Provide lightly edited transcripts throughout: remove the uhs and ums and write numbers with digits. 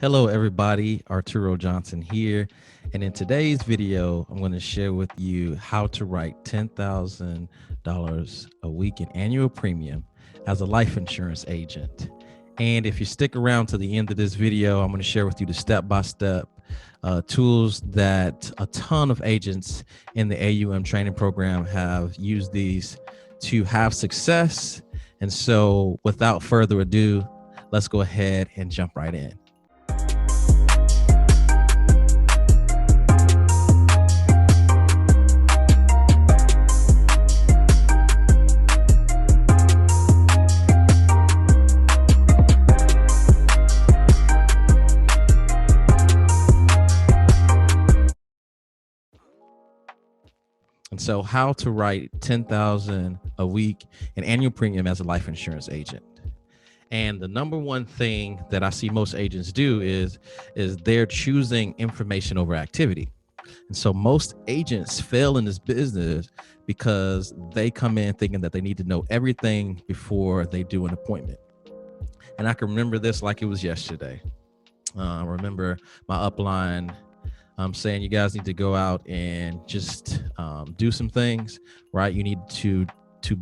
Hello, everybody. Arturo Johnson here. And in today's video, I'm going to share with you how to write $10,000 a week in annual premium as a life insurance agent. And if you stick around to the end of this video, I'm going to share with you the step-by-step tools that a ton of agents in the AUM training program have used these to have success. And so without further ado, let's go ahead and jump right in. And so how to write 10,000 a week in annual premium as a life insurance agent. And the number one thing that I see most agents do is they're choosing information over activity. And so most agents fail in this business because they come in thinking that they need to know everything before they do an appointment. And I can remember this like it was yesterday. I remember my upline saying you guys need to go out and just do some things, right? You need to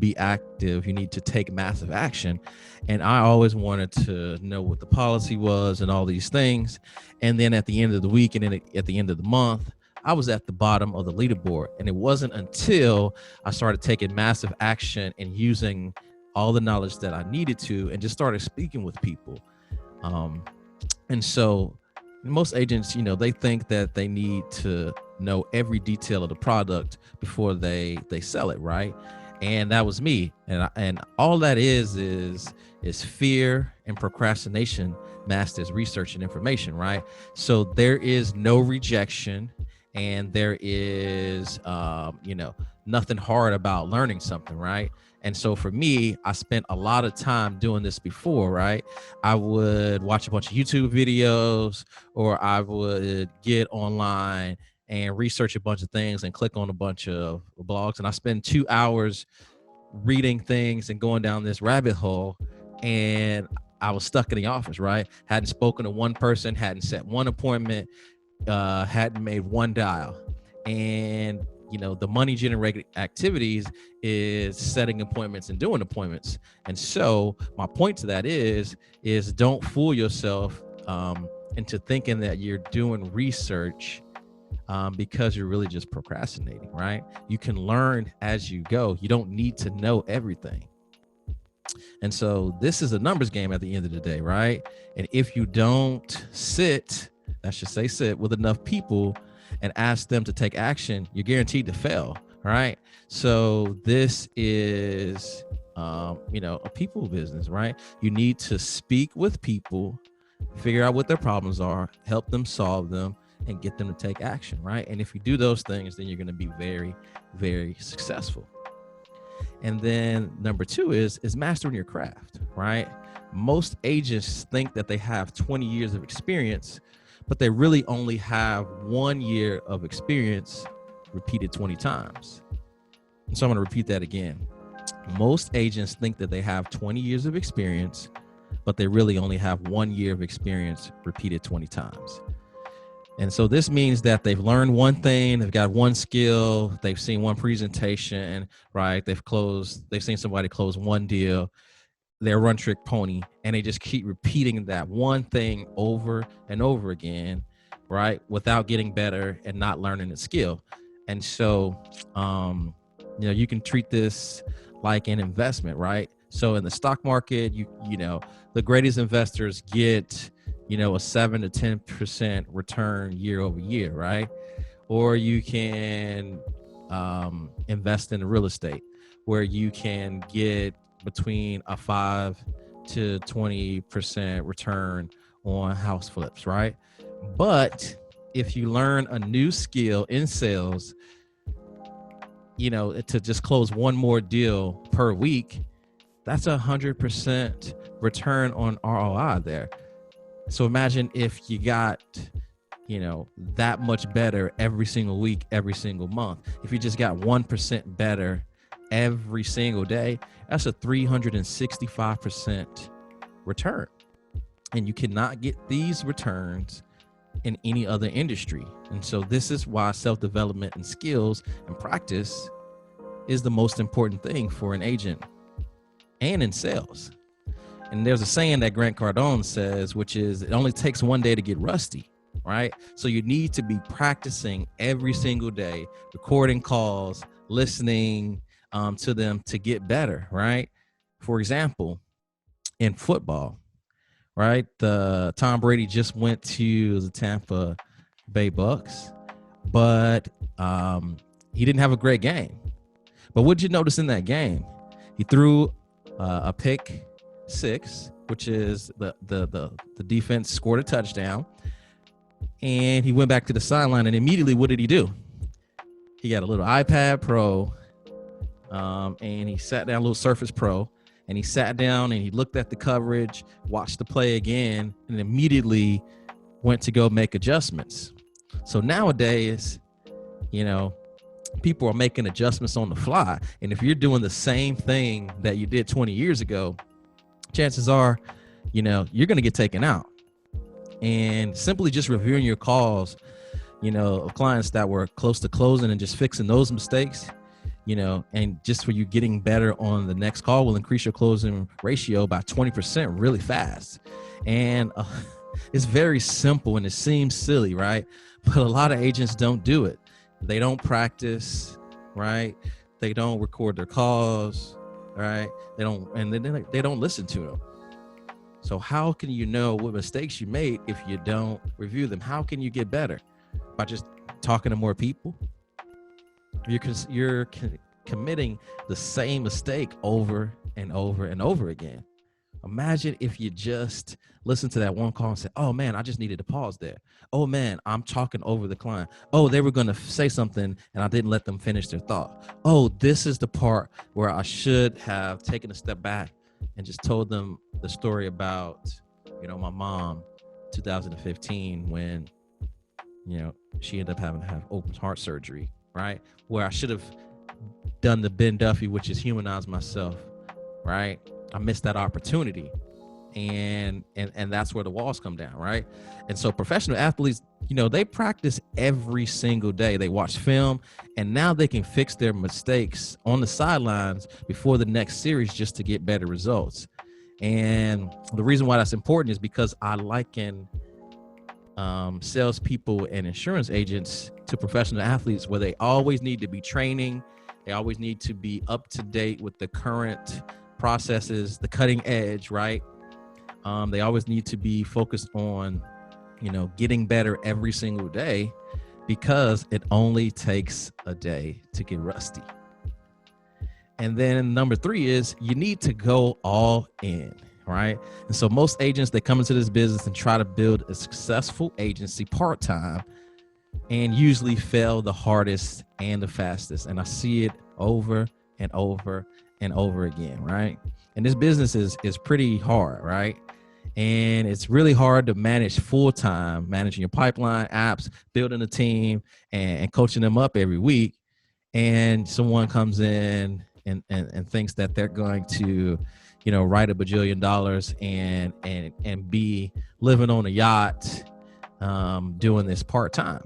be active. You need to take massive action. And I always wanted to know what the policy was and all these things. And then at the end of the week and then at the end of the month, I was at the bottom of the leaderboard. And it wasn't until I started taking massive action and using all the knowledge that I needed to and just started speaking with people. And so most agents, they think that they need to know every detail of the product before they sell it, right? And that was me. And all that is fear and procrastination masked as research and information, right? So there is no rejection, and there is nothing hard about learning something, right? And so for me, I spent a lot of time doing this before, right? I would watch a bunch of YouTube videos, or I would get online and research a bunch of things and click on a bunch of blogs. And I spend 2 hours reading things and going down this rabbit hole. And I was stuck in the office, right? Hadn't spoken to one person, hadn't set one appointment, hadn't made one dial. And the money generated activities is setting appointments and doing appointments. And so my point to that is don't fool yourself into thinking that you're doing research because you're really just procrastinating, right? You can learn as you go. You don't need to know everything. And so this is a numbers game at the end of the day, right? And if you don't sit with enough people and ask them to take action, you're guaranteed to fail, right? So this is, a people business, right? You need to speak with people, figure out what their problems are, help them solve them, and get them to take action, right? And if you do those things, then you're going to be very, very successful. And then number two is mastering your craft, right? Most agents think that they have 20 years of experience, but they really only have 1 year of experience repeated 20 times. And so I'm going to repeat that again. Most agents think that they have 20 years of experience, but they really only have 1 year of experience repeated 20 times. And so this means that they've learned one thing, they've got one skill, they've seen one presentation, right? They've seen somebody close one deal, they're one trick pony, and they just keep repeating that one thing over and over again, right? Without getting better and not learning the skill. And so, you can treat this like an investment, right? So in the stock market, the greatest investors get, a 7 to 10% return year over year, right? Or you can invest in real estate where you can get between a 5 to 20% return on house flips, right? But if you learn a new skill in sales, to just close one more deal per week, that's 100% return on ROI there. So imagine if you got, that much better every single week, every single month. If you just got 1% better every single day, that's a 365% return. And you cannot get these returns in any other industry. And so this is why self-development and skills and practice is the most important thing for an agent and in sales. And there's a saying that Grant Cardone says, which is, it only takes one day to get rusty, right? So you need to be practicing every single day, recording calls, listening to them to get better, right? For example, in football, right? Tom Brady just went to the Tampa Bay Bucks, but he didn't have a great game. But what did you notice in that game? He threw a pick six, which is the defense scored a touchdown, and he went back to the sideline, and immediately what did he do? He got a little iPad Pro, and he sat down, a little Surface Pro, and he sat down and he looked at the coverage, watched the play again, and immediately went to go make adjustments. So nowadays, people are making adjustments on the fly. And if you're doing the same thing that you did 20 years ago, chances are, you're going to get taken out. And simply just reviewing your calls, of clients that were close to closing and just fixing those mistakes, and just for you getting better on the next call will increase your closing ratio by 20% really fast. And it's very simple and it seems silly, right? But a lot of agents don't do it. They don't practice, right? They don't record their calls, right? They don't listen to them. So how can you know what mistakes you made if you don't review them? How can you get better? By just talking to more people? You're committing the same mistake over and over and over again. Imagine if you just listen to that one call and say, oh man, I just needed to pause there. Oh man, I'm talking over the client. Oh, they were going to say something and I didn't let them finish their thought. Oh, this is the part where I should have taken a step back and just told them the story about, my mom, 2015, when, she ended up having to have open heart surgery, right? Where I should have done the Ben Duffy, which is humanize myself, right? I missed that opportunity. And that's where the walls come down, right? And so professional athletes, they practice every single day. They watch film, and now they can fix their mistakes on the sidelines before the next series just to get better results. And the reason why that's important is because I liken salespeople and insurance agents to professional athletes, where they always need to be training. They always need to be up to date with the current processes, the cutting edge, right? They always need to be focused on, getting better every single day, because it only takes a day to get rusty. And then number 3 is you need to go all in, right? And so most agents, they come into this business and try to build a successful agency part-time and usually fail the hardest and the fastest. And I see it over and over and over again, right? And this business is pretty hard, right? And it's really hard to manage full-time, managing your pipeline, apps, building a team, and coaching them up every week. And someone comes in and thinks that they're going to, write $1 bajillion and be living on a yacht, doing this part-time.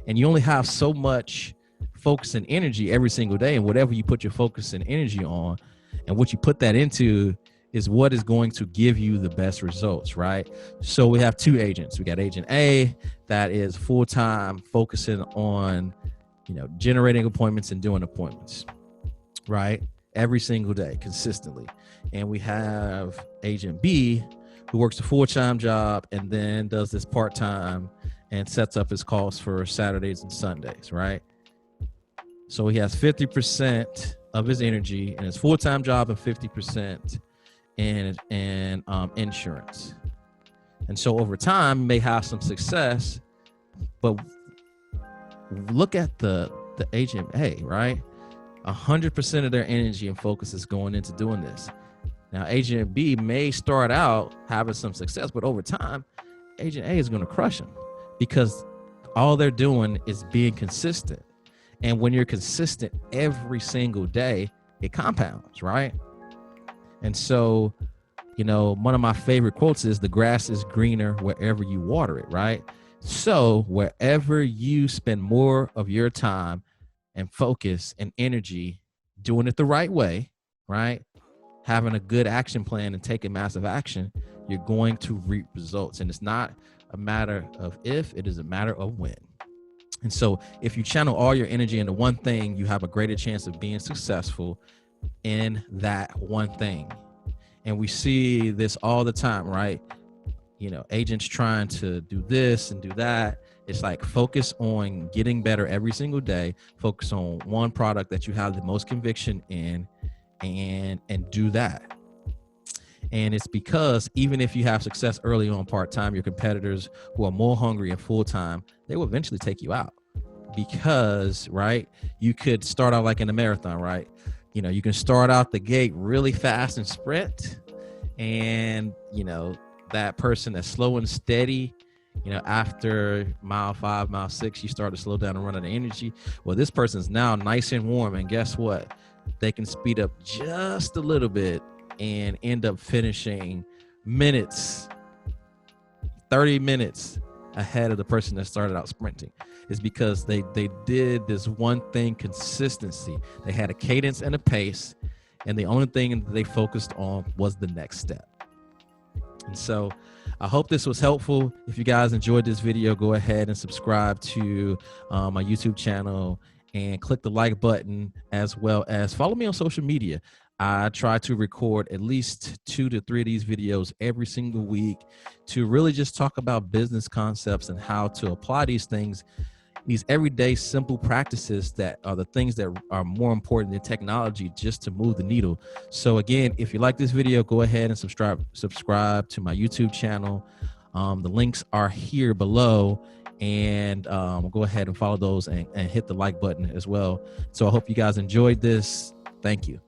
And you only have so much focus and energy every single day, and whatever you put your focus and energy on and what you put that into is what is going to give you the best results, right? So we have 2 agents. We got agent A that is full-time, focusing on, generating appointments and doing appointments, right? Every single day, consistently. And we have agent B who works a full-time job and then does this part-time and sets up his calls for Saturdays and Sundays, right? So he has 50% of his energy in his full-time job and 50% in insurance. And so over time, you may have some success, but look at the agent A, right? 100% of their energy and focus is going into doing this. Now, agent B may start out having some success, but over time, agent A is going to crush them because all they're doing is being consistent. And when you're consistent every single day, it compounds, right? And so one of my favorite quotes is the grass is greener wherever you water it, right? So wherever you spend more of your time and focus and energy doing it the right way, right? Having a good action plan and taking massive action, you're going to reap results. And it's not a matter of if, it is a matter of when. And so if you channel all your energy into one thing, you have a greater chance of being successful in that one thing. And we see this all the time, right? Agents trying to do this and do that. It's like focus on getting better every single day. Focus on one product that you have the most conviction in, and do that. And it's because even if you have success early on part-time, your competitors who are more hungry and full-time, they will eventually take you out. Because, right, you could start out like in a marathon, right? You can start out the gate really fast and sprint, and that person that's slow and steady, after mile 5, mile 6, you start to slow down and run out of energy. Well, this person's now nice and warm, and guess what? They can speed up just a little bit and end up finishing 30 minutes ahead of the person that started out sprinting. Is because they did this one thing, consistency. They had a cadence and a pace, and the only thing that they focused on was the next step. And so I hope this was helpful. If you guys enjoyed this video, go ahead and subscribe to my YouTube channel and click the like button, as well as follow me on social media. I try to record at least 2 to 3 of these videos every single week to really just talk about business concepts and how to apply these things, these everyday simple practices that are the things that are more important than technology, just to move the needle. So again, if you like this video, go ahead and subscribe to my YouTube channel. The links are here below, and go ahead and follow those and hit the like button as well. So I hope you guys enjoyed this. Thank you.